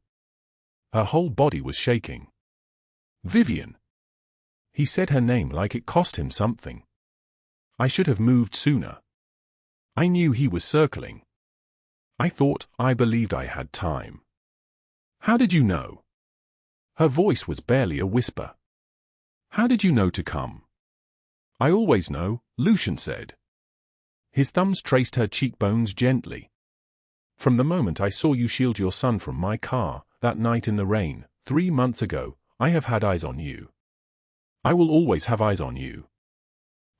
Her whole body was shaking. "Vivien." He said her name like it cost him something. "I should have moved sooner. I knew he was circling. I believed I had time." "How did you know?" Her voice was barely a whisper. "How did you know to come?" "I always know," Lucian said. His thumbs traced her cheekbones gently. "From the moment I saw you shield your son from my car, that night in the rain, 3 months ago, I have had eyes on you. I will always have eyes on you.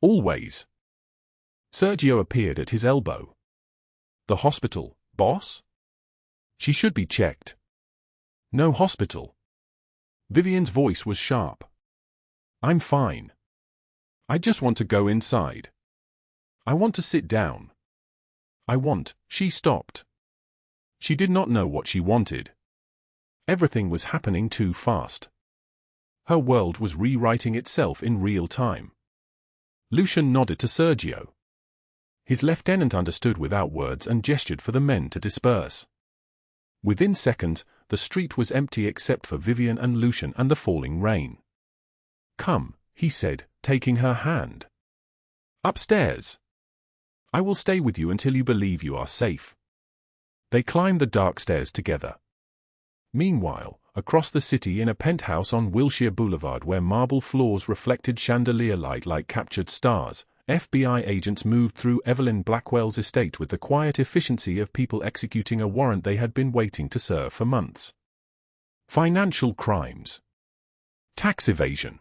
Always." Sergio appeared at his elbow. "The hospital, boss?" "She should be checked." "No hospital." Vivien's voice was sharp. "I'm fine. I just want to go inside. I want to sit down. She stopped. She did not know what she wanted. Everything was happening too fast. Her world was rewriting itself in real time. Lucian nodded to Sergio. His lieutenant understood without words and gestured for the men to disperse. Within seconds, the street was empty except for Vivien and Lucian and the falling rain. "Come," he said, taking her hand. "Upstairs. I will stay with you until you believe you are safe." They climbed the dark stairs together. Meanwhile, across the city in a penthouse on Wilshire Boulevard where marble floors reflected chandelier light like captured stars, FBI agents moved through Evelyn Blackwell's estate with the quiet efficiency of people executing a warrant they had been waiting to serve for months. Financial crimes. Tax evasion.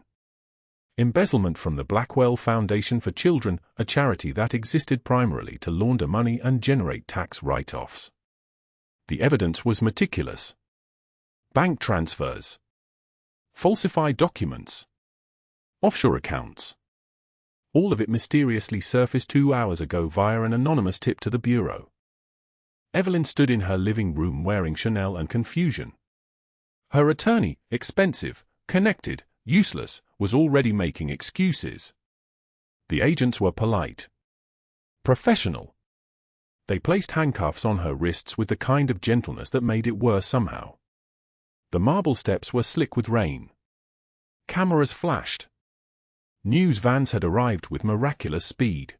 Embezzlement from the Blackwell Foundation for Children, a charity that existed primarily to launder money and generate tax write-offs. The evidence was meticulous. Bank transfers. Falsified documents. Offshore accounts. All of it mysteriously surfaced 2 hours ago via an anonymous tip to the Bureau. Evelyn stood in her living room wearing Chanel and confusion. Her attorney, expensive, connected, useless, was already making excuses. The agents were polite. Professional. They placed handcuffs on her wrists with the kind of gentleness that made it worse somehow. The marble steps were slick with rain. Cameras flashed. News vans had arrived with miraculous speed.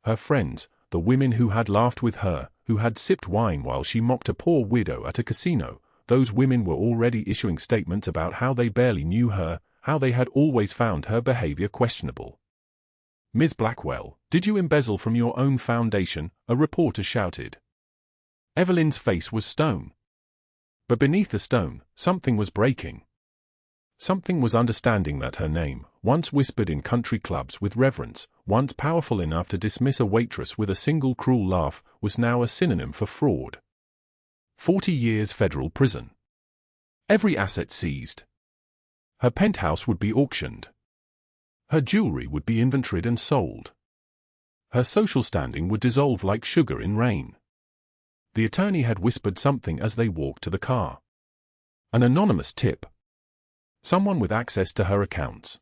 Her friends, the women who had laughed with her, who had sipped wine while she mocked a poor widow at a casino, those women were already issuing statements about how they barely knew her, how they had always found her behavior questionable. "Ms. Blackwell, did you embezzle from your own foundation?" a reporter shouted. Evelyn's face was stone. But beneath the stone, something was breaking. Something was understanding that her name, once whispered in country clubs with reverence, once powerful enough to dismiss a waitress with a single cruel laugh, was now a synonym for fraud. 40 years federal prison. Every asset seized. Her penthouse would be auctioned. Her jewelry would be inventoried and sold. Her social standing would dissolve like sugar in rain. The attorney had whispered something as they walked to the car. An anonymous tip. Someone with access to her accounts.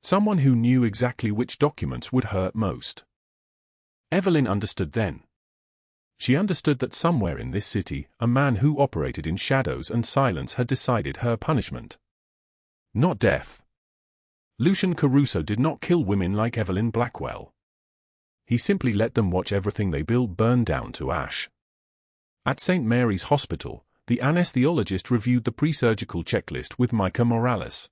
Someone who knew exactly which documents would hurt most. Evelyn understood then. She understood that somewhere in this city, a man who operated in shadows and silence had decided her punishment. Not death. Lucian Caruso did not kill women like Evelyn Blackwell. He simply let them watch everything they built burn down to ash. At St. Mary's Hospital, the anesthesiologist reviewed the pre-surgical checklist with Micah Morales.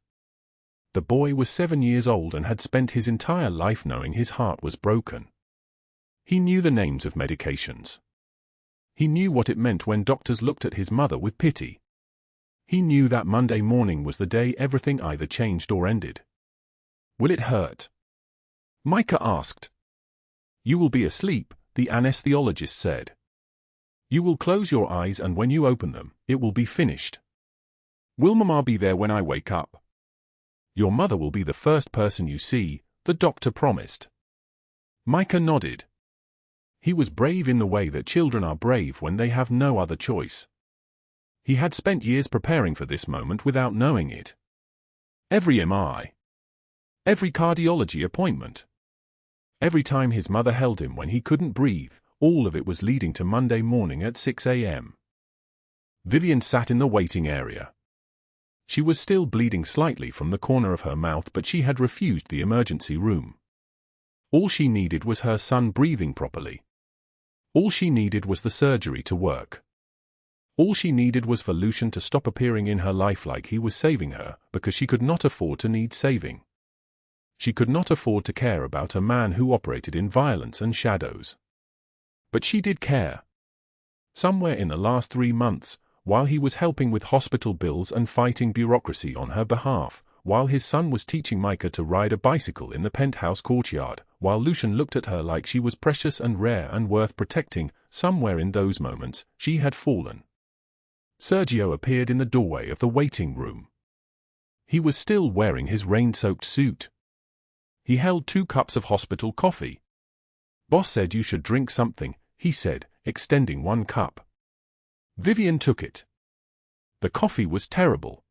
The boy was 7 years old and had spent his entire life knowing his heart was broken. He knew the names of medications. He knew what it meant when doctors looked at his mother with pity. He knew that Monday morning was the day everything either changed or ended. "Will it hurt?" Micah asked. "You will be asleep," the anesthesiologist said. "You will close your eyes and when you open them, it will be finished." "Will Mama be there when I wake up?" "Your mother will be the first person you see," the doctor promised. Micah nodded. He was brave in the way that children are brave when they have no other choice. He had spent years preparing for this moment without knowing it. Every MRI. Every cardiology appointment. Every time his mother held him when he couldn't breathe, all of it was leading to Monday morning at 6 a.m. Vivien sat in the waiting area. She was still bleeding slightly from the corner of her mouth, but she had refused the emergency room. All she needed was her son breathing properly. All she needed was the surgery to work. All she needed was for Lucian to stop appearing in her life like he was saving her, because she could not afford to need saving. She could not afford to care about a man who operated in violence and shadows. But she did care. Somewhere in the last 3 months, while he was helping with hospital bills and fighting bureaucracy on her behalf, while his son was teaching Micah to ride a bicycle in the penthouse courtyard, while Lucian looked at her like she was precious and rare and worth protecting, somewhere in those moments, she had fallen. Sergio appeared in the doorway of the waiting room. He was still wearing his rain-soaked suit. He held 2 cups of hospital coffee. "Boss said you should drink something," he said, extending 1 cup. Vivien took it. The coffee was terrible.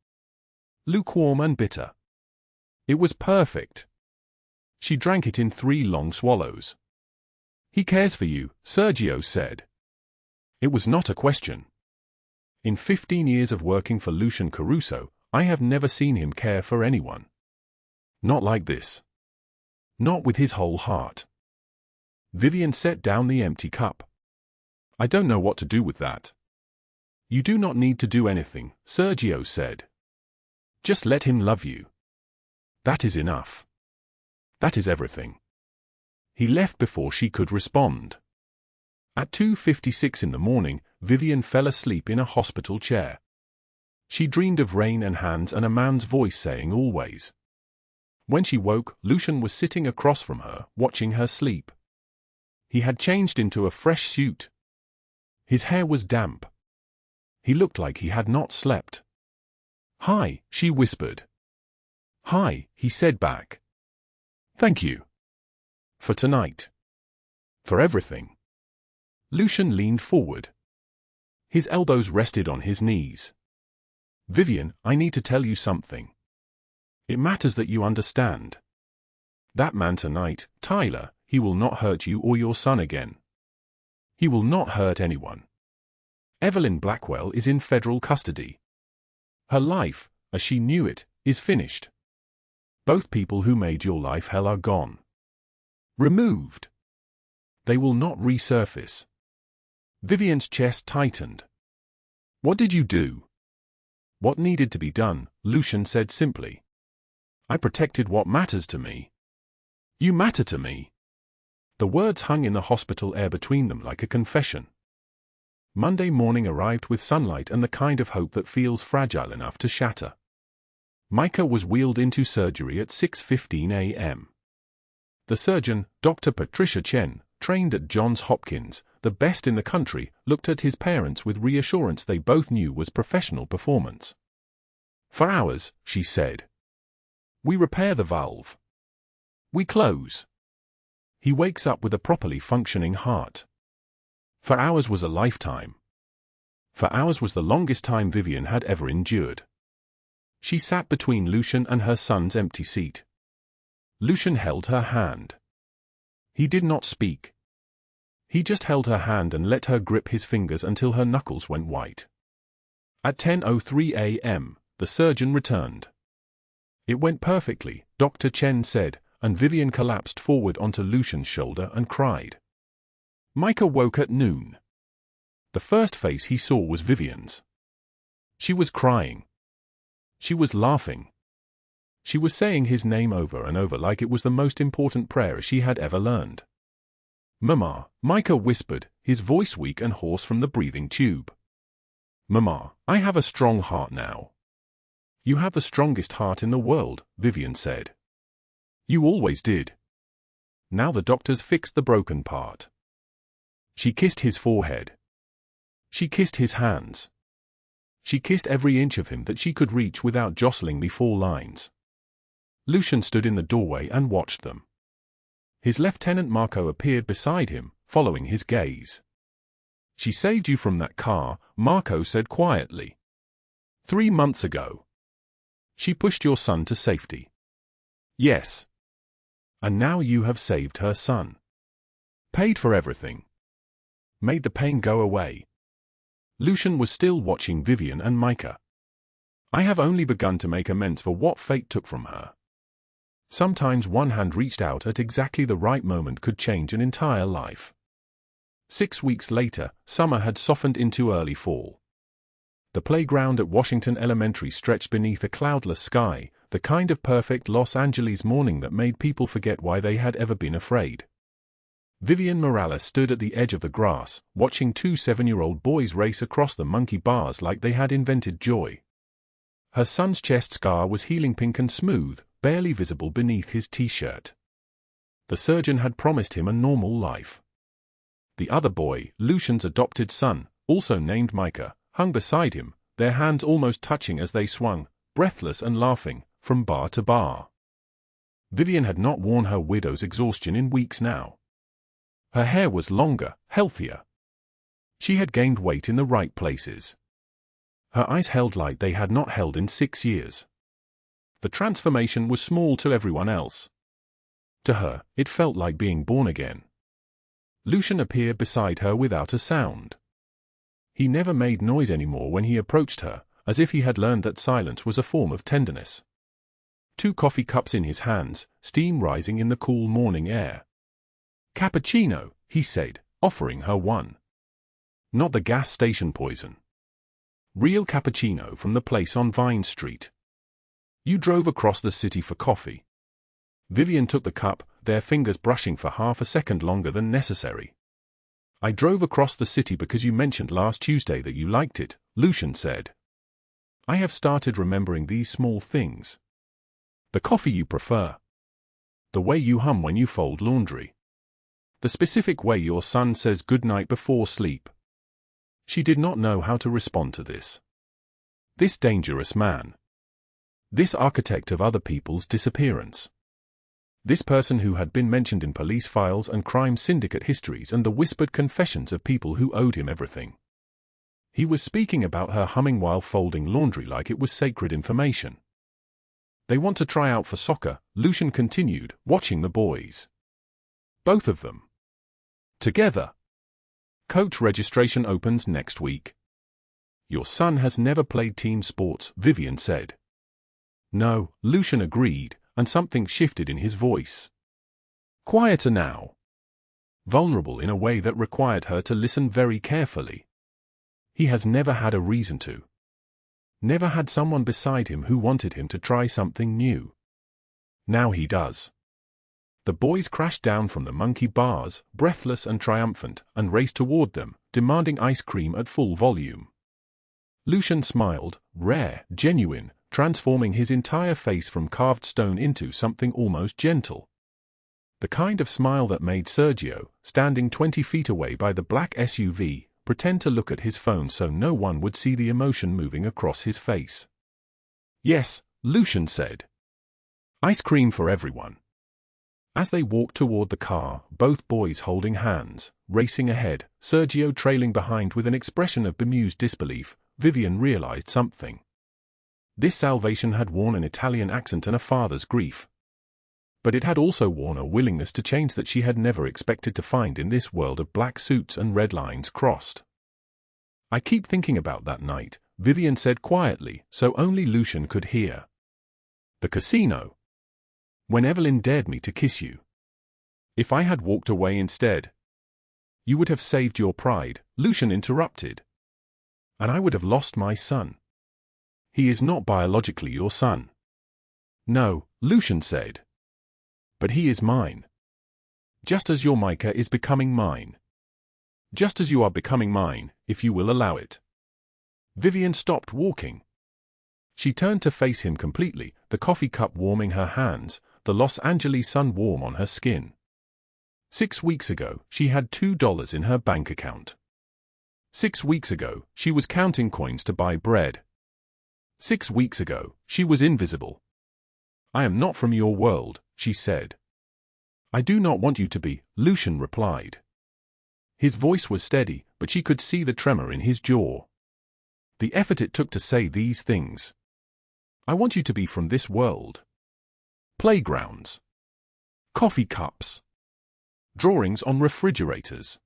Lukewarm and bitter. It was perfect. She drank it in 3 long swallows. "He cares for you," Sergio said. It was not a question. In 15 years of working for Lucian Caruso, I have never seen him care for anyone. Not like this. Not with his whole heart. Vivien set down the empty cup. "I don't know what to do with that." "You do not need to do anything," Sergio said. "Just let him love you. That is enough. That is everything." He left before she could respond. At 2:56 in the morning, Vivien fell asleep in a hospital chair. She dreamed of rain and hands and a man's voice saying always. When she woke, Lucian was sitting across from her, watching her sleep. He had changed into a fresh suit. His hair was damp. He looked like he had not slept. "Hi," she whispered. "Hi," he said back. "Thank you. For tonight. For everything." Lucian leaned forward. His elbows rested on his knees. "Vivien, I need to tell you something. It matters that you understand. That man tonight, Tyler, he will not hurt you or your son again. He will not hurt anyone. Evelyn Blackwell is in federal custody. Her life, as she knew it, is finished. Both people who made your life hell are gone. Removed. They will not resurface. Vivien's chest tightened. What did you do? What needed to be done, Lucian said simply. I protected what matters to me. You matter to me. The words hung in the hospital air between them like a confession. Monday morning arrived with sunlight and the kind of hope that feels fragile enough to shatter. Micah was wheeled into surgery at 6:15 a.m. The surgeon, Dr. Patricia Chen, trained at Johns Hopkins, the best in the country, looked at his parents with reassurance they both knew was professional performance. For hours, she said. We repair the valve. We close. He wakes up with a properly functioning heart. For hours was a lifetime. For hours was the longest time Vivien had ever endured. She sat between Lucian and her son's empty seat. Lucian held her hand. He did not speak. He just held her hand and let her grip his fingers until her knuckles went white. At 10:03 a.m., the surgeon returned. It went perfectly, Dr. Chen said, and Vivien collapsed forward onto Lucian's shoulder and cried. Micah woke at noon. The first face he saw was Vivien's. She was crying. She was laughing. She was saying his name over and over like it was the most important prayer she had ever learned. Mama, Micah whispered, his voice weak and hoarse from the breathing tube. Mama, I have a strong heart now. You have the strongest heart in the world, Vivien said. You always did. Now the doctors fixed the broken part. She kissed his forehead. She kissed his hands. She kissed every inch of him that she could reach without jostling the 4 lines. Lucian stood in the doorway and watched them. His lieutenant Marco appeared beside him, following his gaze. She saved you from that car, Marco said quietly. 3 months ago. She pushed your son to safety. Yes. And now you have saved her son. Paid for everything. Made the pain go away. Lucian was still watching Vivien and Micah. I have only begun to make amends for what fate took from her. Sometimes one hand reached out at exactly the right moment could change an entire life. 6 weeks later, summer had softened into early fall. The playground at Washington Elementary stretched beneath a cloudless sky, the kind of perfect Los Angeles morning that made people forget why they had ever been afraid. Vivien Morales stood at the edge of the grass, watching 2 7-year-old boys race across the monkey bars like they had invented joy. Her son's chest scar was healing pink and smooth, barely visible beneath his t-shirt. The surgeon had promised him a normal life. The other boy, Lucian's adopted son, also named Micah, hung beside him, their hands almost touching as they swung, breathless and laughing, from bar to bar. Vivien had not worn her widow's exhaustion in weeks now. Her hair was longer, healthier. She had gained weight in the right places. Her eyes held light they had not held in 6 years. The transformation was small to everyone else. To her, it felt like being born again. Lucian appeared beside her without a sound. He never made noise anymore when he approached her, as if he had learned that silence was a form of tenderness. 2 coffee cups in his hands, steam rising in the cool morning air. Cappuccino, he said, offering her one. Not the gas station poison. Real cappuccino from the place on Vine Street. You drove across the city for coffee. Vivien took the cup, their fingers brushing for half a second longer than necessary. I drove across the city because you mentioned last Tuesday that you liked it, Lucian said. I have started remembering these small things. The coffee you prefer. The way you hum when you fold laundry. The specific way your son says goodnight before sleep. She did not know how to respond to this. This dangerous man. This architect of other people's disappearance. This person who had been mentioned in police files and crime syndicate histories and the whispered confessions of people who owed him everything. He was speaking about her humming while folding laundry like it was sacred information. They want to try out for soccer, Lucian continued, watching the boys. Both of them. Together. Coach registration opens next week. Your son has never played team sports, Vivien said. No, Lucian agreed, and something shifted in his voice. Quieter now. Vulnerable in a way that required her to listen very carefully. He has never had a reason to. Never had someone beside him who wanted him to try something new. Now he does. The boys crashed down from the monkey bars, breathless and triumphant, and raced toward them, demanding ice cream at full volume. Lucian smiled, rare, genuine, transforming his entire face from carved stone into something almost gentle. The kind of smile that made Sergio, standing 20 feet away by the black SUV, pretend to look at his phone so no one would see the emotion moving across his face. Yes, Lucian said. Ice cream for everyone. As they walked toward the car, both boys holding hands, racing ahead, Sergio trailing behind with an expression of bemused disbelief, Vivien realized something. This salvation had worn an Italian accent and a father's grief. But it had also worn a willingness to change that she had never expected to find in this world of black suits and red lines crossed. I keep thinking about that night, Vivien said quietly, so only Lucian could hear. The casino. When Evelyn dared me to kiss you. If I had walked away instead. You would have saved your pride, Lucian interrupted. And I would have lost my son. He is not biologically your son. No, Lucian said. But he is mine. Just as your Micah is becoming mine. Just as you are becoming mine, if you will allow it. Vivien stopped walking. She turned to face him completely, the coffee cup warming her hands, the Los Angeles sun warm on her skin. 6 weeks ago, she had $2 in her bank account. 6 weeks ago, she was counting coins to buy bread. 6 weeks ago, she was invisible. I am not from your world, she said. I do not want you to be, Lucian replied. His voice was steady, but she could see the tremor in his jaw. The effort it took to say these things. I want you to be from this world. Playgrounds. Coffee cups. Drawings on refrigerators.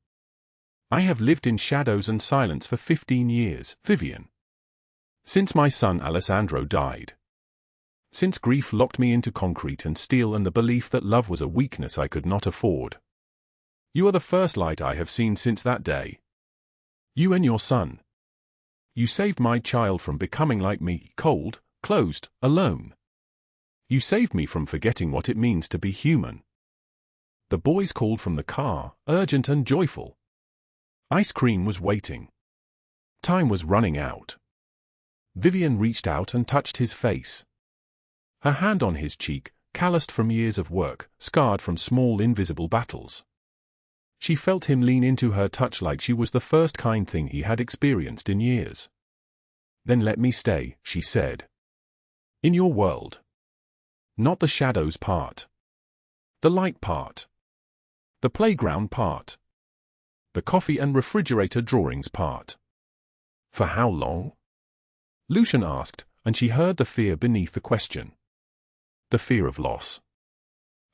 I have lived in shadows and silence for 15 years, Vivien. Since my son Alessandro died. Since grief locked me into concrete and steel and the belief that love was a weakness I could not afford. You are the first light I have seen since that day. You and your son. You saved my child from becoming like me, cold, closed, alone. You saved me from forgetting what it means to be human. The boys called from the car, urgent and joyful. Ice cream was waiting. Time was running out. Vivien reached out and touched his face. Her hand on his cheek, calloused from years of work, scarred from small invisible battles. She felt him lean into her touch like she was the first kind thing he had experienced in years. Then let me stay, she said. In your world. Not the shadows part. The light part. The playground part. The coffee and refrigerator drawings part. For how long? Lucian asked, and she heard the fear beneath the question. The fear of loss.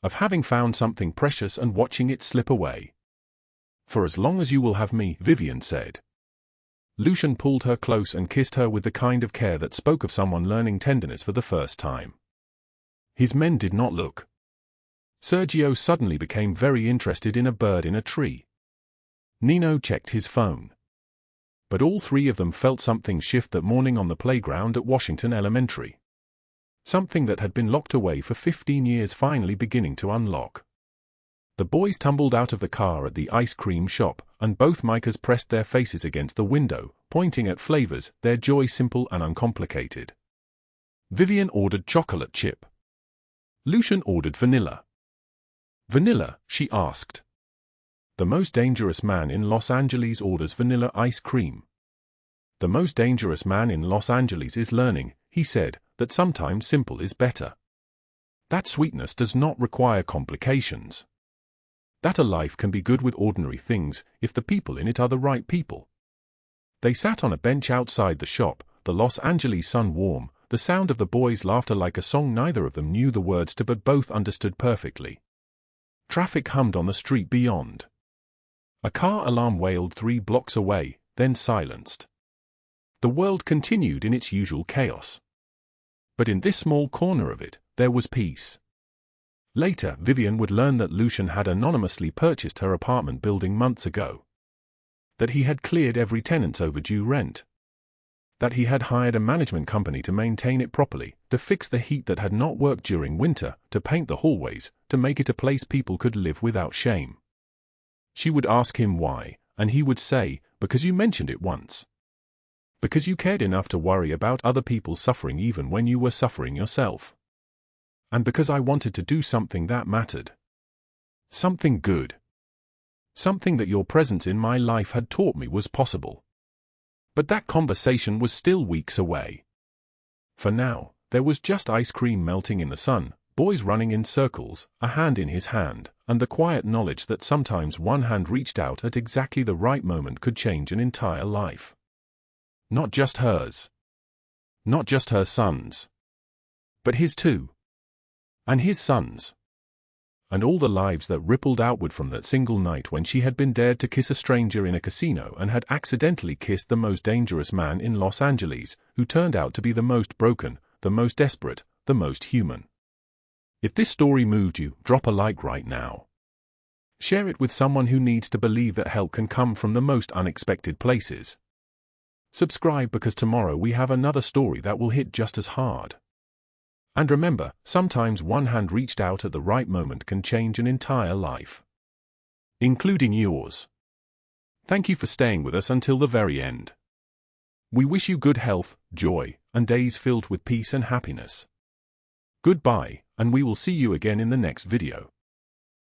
Of having found something precious and watching it slip away. For as long as you will have me, Vivien said. Lucian pulled her close and kissed her with the kind of care that spoke of someone learning tenderness for the first time. His men did not look. Sergio suddenly became very interested in a bird in a tree. Nino checked his phone. But all three of them felt something shift that morning on the playground at Washington Elementary. Something that had been locked away for 15 years finally beginning to unlock. The boys tumbled out of the car at the ice cream shop, and both Micahs pressed their faces against the window, pointing at flavors, their joy simple and uncomplicated. Vivien ordered chocolate chip. Lucian ordered vanilla. Vanilla, she asked. The most dangerous man in Los Angeles orders vanilla ice cream. The most dangerous man in Los Angeles is learning, he said, that sometimes simple is better. That sweetness does not require complications. That a life can be good with ordinary things, if the people in it are the right people. They sat on a bench outside the shop, the Los Angeles sun warm, the sound of the boys' laughter like a song neither of them knew the words to but both understood perfectly. Traffic hummed on the street beyond. A car alarm wailed 3 blocks away, then silenced. The world continued in its usual chaos. But in this small corner of it, there was peace. Later, Vivien would learn that Lucian had anonymously purchased her apartment building months ago. That he had cleared every tenant's overdue rent. That he had hired a management company to maintain it properly, to fix the heat that had not worked during winter, to paint the hallways, to make it a place people could live without shame. She would ask him why, and he would say, "Because you mentioned it once. Because you cared enough to worry about other people suffering even when you were suffering yourself. And because I wanted to do something that mattered. Something good. Something that your presence in my life had taught me was possible." But that conversation was still weeks away. For now, there was just ice cream melting in the sun, boys running in circles, a hand in his hand, and the quiet knowledge that sometimes one hand reached out at exactly the right moment could change an entire life. Not just hers. Not just her son's. But his too. And his son's. And all the lives that rippled outward from that single night when she had been dared to kiss a stranger in a casino and had accidentally kissed the most dangerous man in Los Angeles, who turned out to be the most broken, the most desperate, the most human. If this story moved you, drop a like right now. Share it with someone who needs to believe that help can come from the most unexpected places. Subscribe because tomorrow we have another story that will hit just as hard. And remember, sometimes one hand reached out at the right moment can change an entire life. Including yours. Thank you for staying with us until the very end. We wish you good health, joy, and days filled with peace and happiness. Goodbye, and we will see you again in the next video.